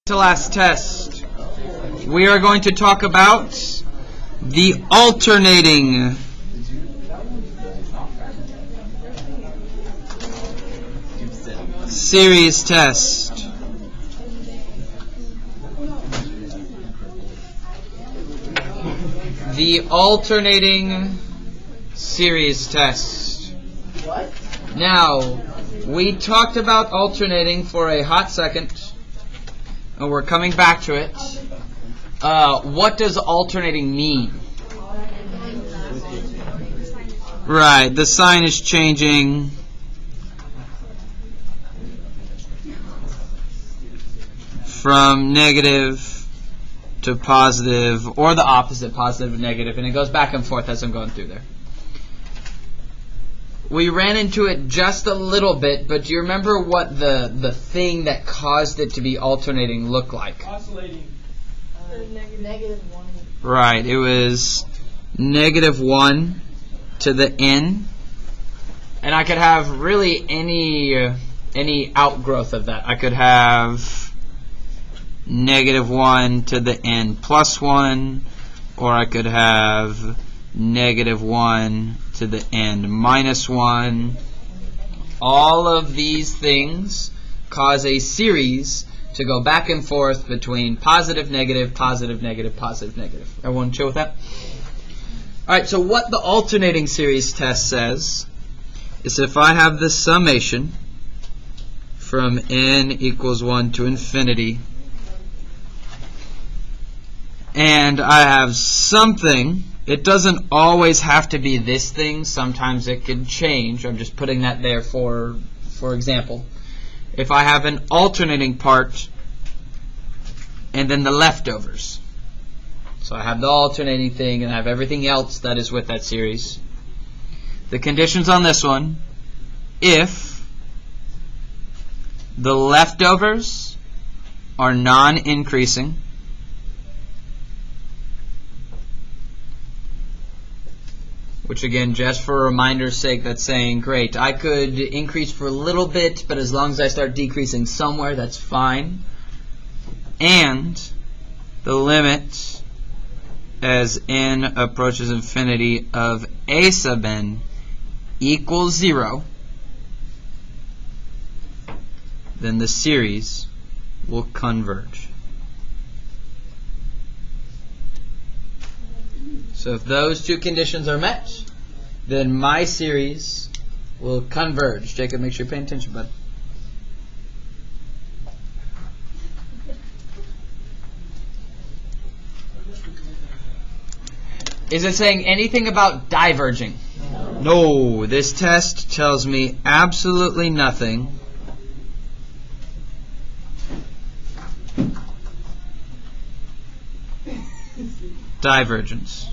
to last test, we are going to talk about the alternating series test. The alternating series test. Now, we talked about alternating for a hot second, and we're coming back to it. What does alternating mean? Right, the sign is changing. From negative to positive, or the opposite, positive and negative, and it goes back and forth as I'm going through there. We ran into it just a little bit, but do you remember what the thing that caused it to be alternating looked like? Oscillating. Negative 1. Right, it was negative 1 to the n, and I could have really any outgrowth of that. I could have negative 1 to the n plus 1, or I could have negative 1 to the n minus 1. All of these things cause a series to go back and forth between positive, negative, positive, negative, positive, negative. Everyone chill with that? Alright, so what the alternating series test says is if I have the summation from n equals 1 to infinity, and I have something, it doesn't always have to be this thing, sometimes it can change. I'm just putting that there for example. If I have an alternating part and then the leftovers. So I have the alternating thing and I have everything else that is with that series. The conditions on this one, if the leftovers are non-increasing, which again, just for a reminder's sake, that's saying, great, I could increase for a little bit, but as long as I start decreasing somewhere, that's fine. And the limit as n approaches infinity of a sub n equals 0, then the series will converge. So if those two conditions are met, then my series will converge. Jacob, make sure you're paying attention, bud. Is it saying anything about diverging? No, this test tells me absolutely nothing. Divergence.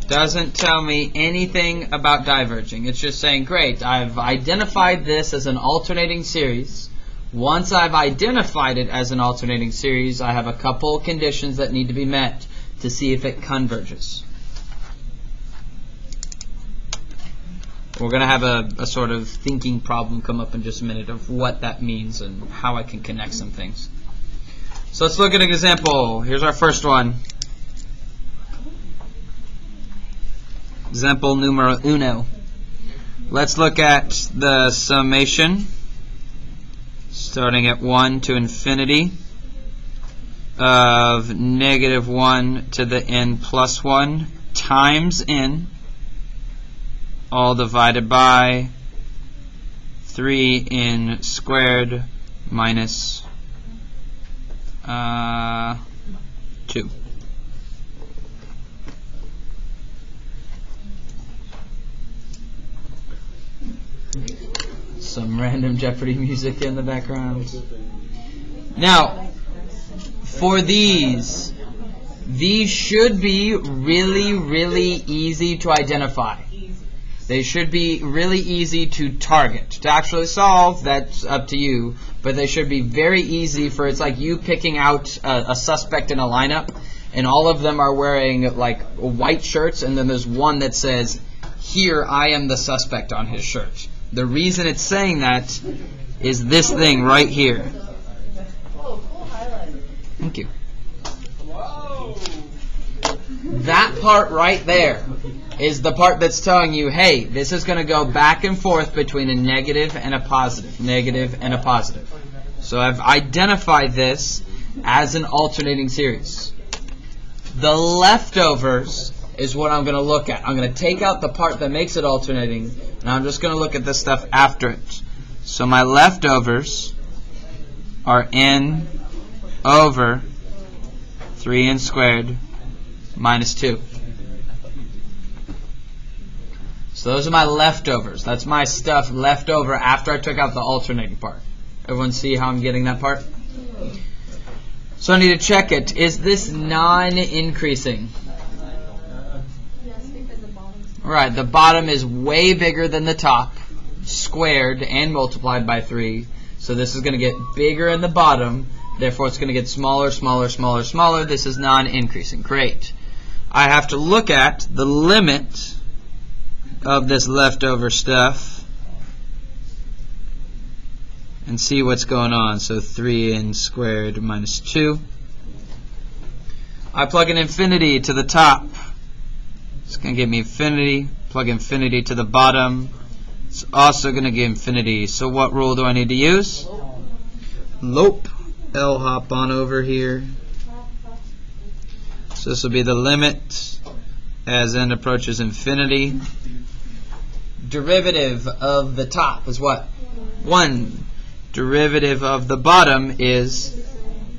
Doesn't tell me anything about diverging. It's just saying, great, I've identified this as an alternating series. Once I've identified it as an alternating series, I have a couple conditions that need to be met to see if it converges. We're going to have a sort of thinking problem come up in just a minute of what that means and how I can connect some things. So let's look at an example. Here's our first one. Example numero uno. Let's look at the summation starting at 1 to infinity of negative 1 to the n plus 1 times n, all divided by 3n squared minus 2. Some random Jeopardy music in the background. Now, for these should be really, really easy to identify. They should be really easy to target. To actually solve, that's up to you, but they should be very easy for, it's like you picking out a suspect in a lineup, and all of them are wearing like white shirts, and then there's one that says, "Here, I am the suspect" on his shirt. The reason it's saying that is this thing right here. Oh, cool highlighter. Thank you. That part right there is the part that's telling you, hey, this is going to go back and forth between a negative and a positive, negative and a positive. So I've identified this as an alternating series. The leftovers is what I'm going to look at. I'm going to take out the part that makes it alternating, and I'm just going to look at the stuff after it. So my leftovers are n over 3n squared minus 2. So those are my leftovers. That's my stuff left over after I took out the alternating part. Everyone see how I'm getting that part? So I need to check it. Is this non-increasing? Yes, because the bottom's Right, the bottom is way bigger than the top, squared and multiplied by 3. So this is going to get bigger in the bottom. Therefore, it's going to get smaller, smaller, smaller, smaller. This is non-increasing. Great. I have to look at the limit of this leftover stuff and see what's going on. So 3n squared minus 2. I plug an infinity to the top. It's going to give me infinity. Plug infinity to the bottom. It's also going to give infinity. So what rule do I need to use? Lope. L hop on over here. So this will be the limit as n approaches infinity. Derivative of the top is what? 1. Derivative of the bottom is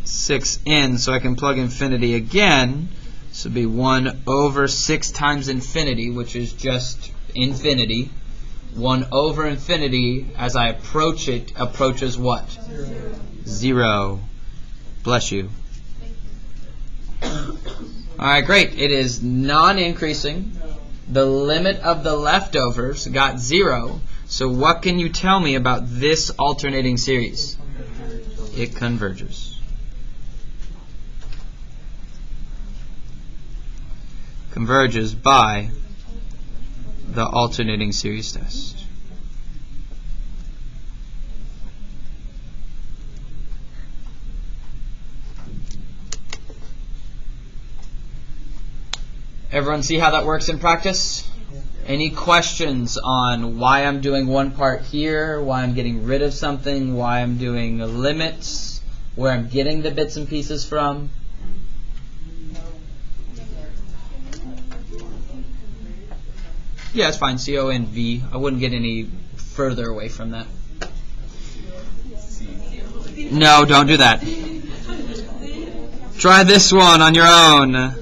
6n. So I can plug infinity again. This will be 1 over 6 times infinity, which is just infinity. 1 over infinity, as I approach it, approaches what? 0. Bless you. Alright, great. It is non-increasing. The limit of the leftovers got 0. So what can you tell me about this alternating series? It converges. Converges by the alternating series test. Everyone see how that works in practice? Any questions on why I'm doing one part here, why I'm getting rid of something, why I'm doing limits, where I'm getting the bits and pieces from? Yeah, it's fine. C-O-N-V. I wouldn't get any further away from that. No, don't do that. Try this one on your own.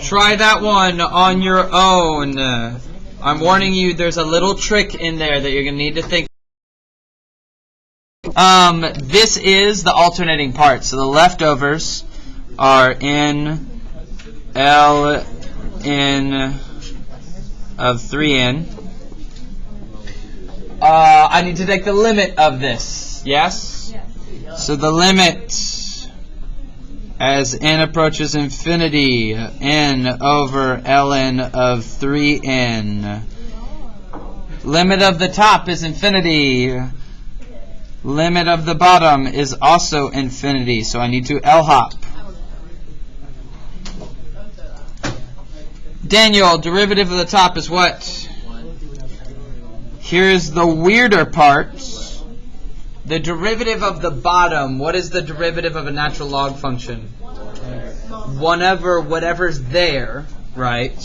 Try that one on your own. I'm warning you, there's a little trick in there that you're going to need to think. This is the alternating part. So the leftovers are n L n of 3n. I need to take the limit of this. Yes? So the limit as n approaches infinity, n over ln of 3n. Limit of the top is infinity. Limit of the bottom is also infinity. So I need to L-hop. Daniel, derivative of the top is what? Here's the weirder part. The derivative of the bottom, what is the derivative of a natural log function? Whatever's there, right?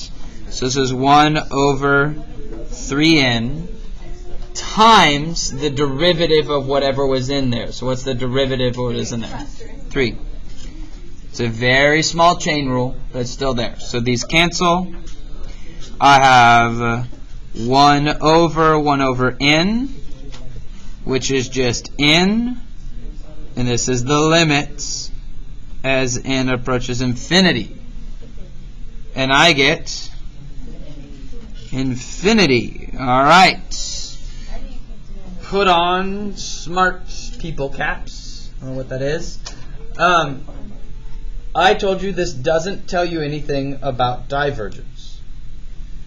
So this is 1 over 3n times the derivative of whatever was in there. So what's the derivative of what is in there? 3. It's a very small chain rule, but it's still there. So these cancel. I have 1 over n, which is just n, and this is the limit as n approaches infinity. And I get infinity All right. Put on smart people caps. I don't know what that is. I told you this doesn't tell you anything about divergence.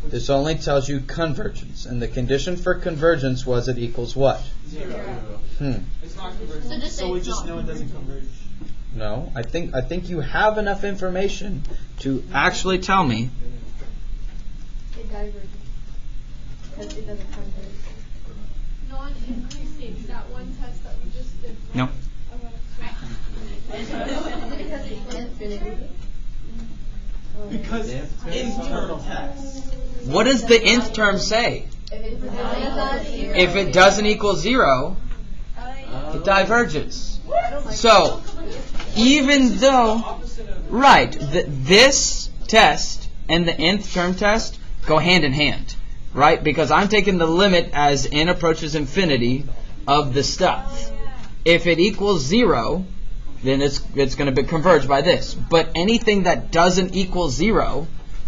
This only tells you convergence. And the condition for convergence was it equals what? 0. It's not convergent. So we just know it doesn't converge. No, I think you have enough information to actually tell me. It diverges. Because it doesn't converge. Non-increasing, that one test that we just did. No. Because it's infinity. Because internal test. What does the nth term say? If it doesn't equal 0, it diverges. So, even though, right, this test and the nth term test go hand in hand, right? Because I'm taking the limit as n approaches infinity of the stuff. If it equals 0, then it's going to be converged by this. But anything that doesn't equal 0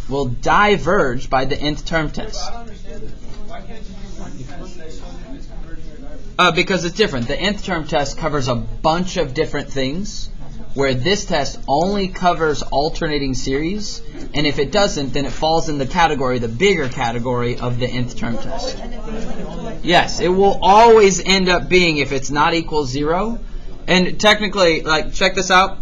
will diverge by the nth term test. I don't understand this. Why can't you use one test that shows if it's converging or diverging? Because it's different. The nth term test covers a bunch of different things, where this test only covers alternating series, and if it doesn't, then it falls in the category, the bigger category of the nth term test. Yes, it will always end up being, if it's not equal 0, and technically, like, check this out,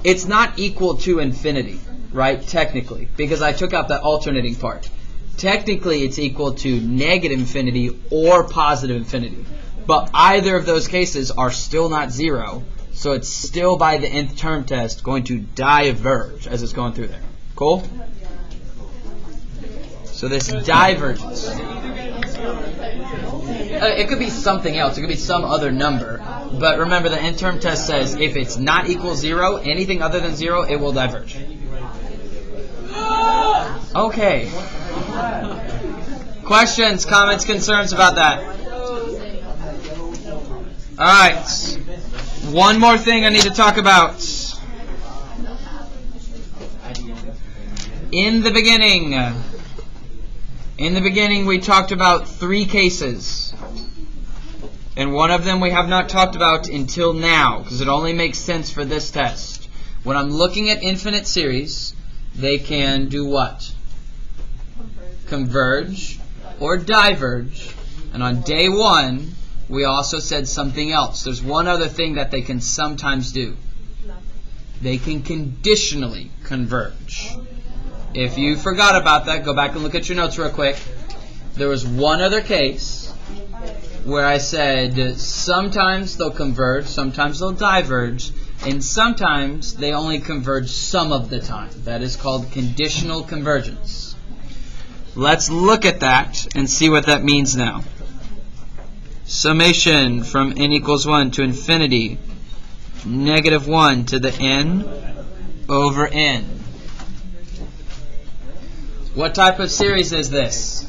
it's not equal to infinity, right, technically, because I took out the alternating part. Technically, it's equal to negative infinity or positive infinity, but either of those cases are still not 0, so it's still by the nth term test going to diverge as it's going through there. Cool? So this divergence. It could be something else. It could be some other number. But remember, the nth term test says if it's not equal 0, anything other than 0, it will diverge. Okay. Questions, comments, concerns about that? All right. One more thing I need to talk about. In the beginning we talked about 3 cases. And one of them we have not talked about until now, because it only makes sense for this test. When I'm looking at infinite series, they can do what? Converge or diverge. And on day 1, we also said something else. There's one other thing that they can sometimes do. They can conditionally converge. If you forgot about that, go back and look at your notes real quick. There was one other case where I said sometimes they'll converge, sometimes they'll diverge, and sometimes they only converge some of the time. That is called conditional convergence. Let's look at that and see what that means now. Summation from n equals 1 to infinity, negative 1 to the n over n. What type of series is this?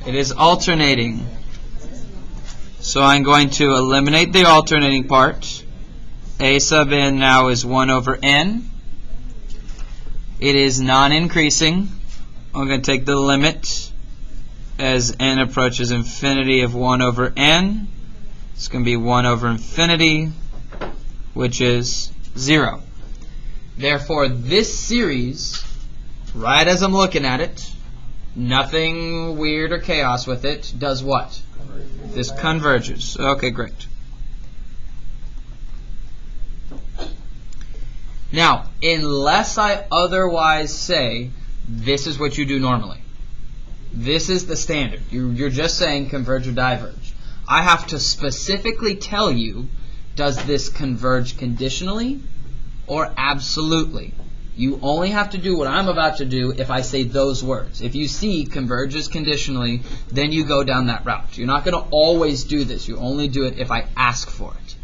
It is alternating. So I'm going to eliminate the alternating part. A sub n now is 1 over n. It is non-increasing. I'm going to take the limit as n approaches infinity of 1 over n. It's going to be 1 over infinity, which is 0. Therefore, this series, right as I'm looking at it, nothing weird or chaos with it, does what? This converges. Okay, great. Now, unless I otherwise say, this is what you do normally. This is the standard. You're just saying converge or diverge. I have to specifically tell you, does this converge conditionally or absolutely? You only have to do what I'm about to do if I say those words. If you see converges conditionally, then you go down that route. You're not going to always do this. You only do it if I ask for it.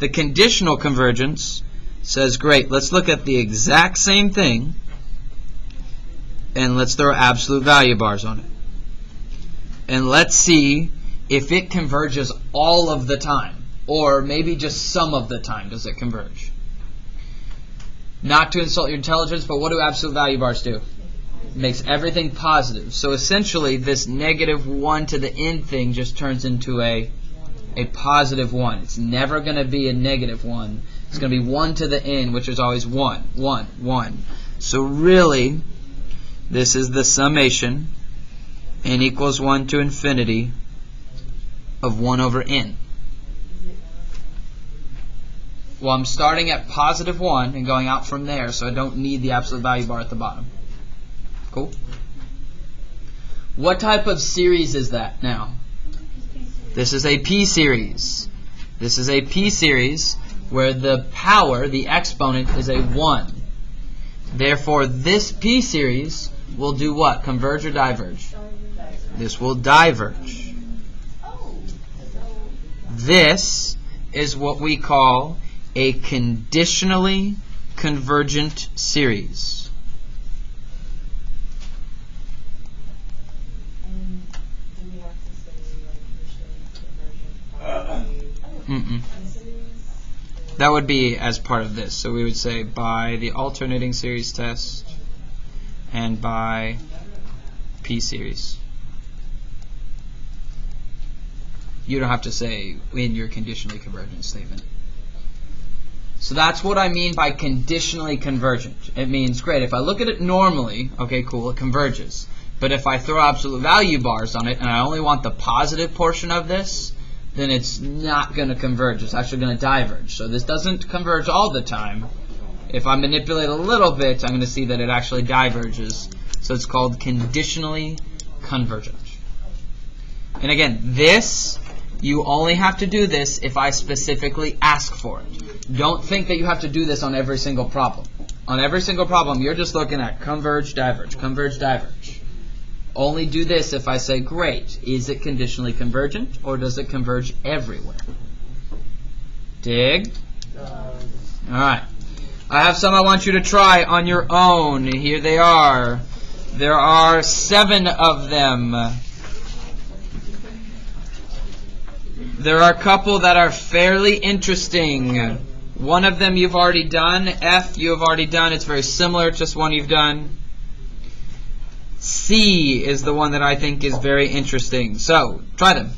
The conditional convergence says, great, let's look at the exact same thing, and let's throw absolute value bars on it. And let's see if it converges all of the time, or maybe just some of the time does it converge. Not to insult your intelligence, but what do absolute value bars do? makes everything positive. So essentially, this negative 1 to the n thing just turns into a positive 1. It's never going to be a negative 1. It's going to be 1 to the n, which is always 1, 1, 1. So really, this is the summation, n equals 1 to infinity, of 1 over n. Well, I'm starting at positive 1 and going out from there, so I don't need the absolute value bar at the bottom. Cool? What type of series is that now? This is a p-series. This is a p-series where the power, the exponent, is a 1. Therefore, this p-series will do what? Converge or diverge? This will diverge. This is what we call a conditionally convergent series. That would be as part of this. So we would say by the alternating series test and by p-series. You don't have to say in your conditionally convergent statement. So that's what I mean by conditionally convergent. It means, great, if I look at it normally, okay, cool, it converges. But if I throw absolute value bars on it and I only want the positive portion of this, then it's not going to converge. It's actually going to diverge. So this doesn't converge all the time. If I manipulate a little bit, I'm going to see that it actually diverges. So it's called conditionally convergent. And again, this, you only have to do this if I specifically ask for it. Don't think that you have to do this on every single problem. On every single problem, you're just looking at converge, diverge, converge, diverge. Only do this if I say, great, is it conditionally convergent or does it converge everywhere? Dig? Alright. I have some I want you to try on your own. Here they are. There are 7 of them. There are a couple that are fairly interesting. One of them you've already done. F you have already done. It's very similar, just one you've done. C is the one that I think is very interesting. So, try them.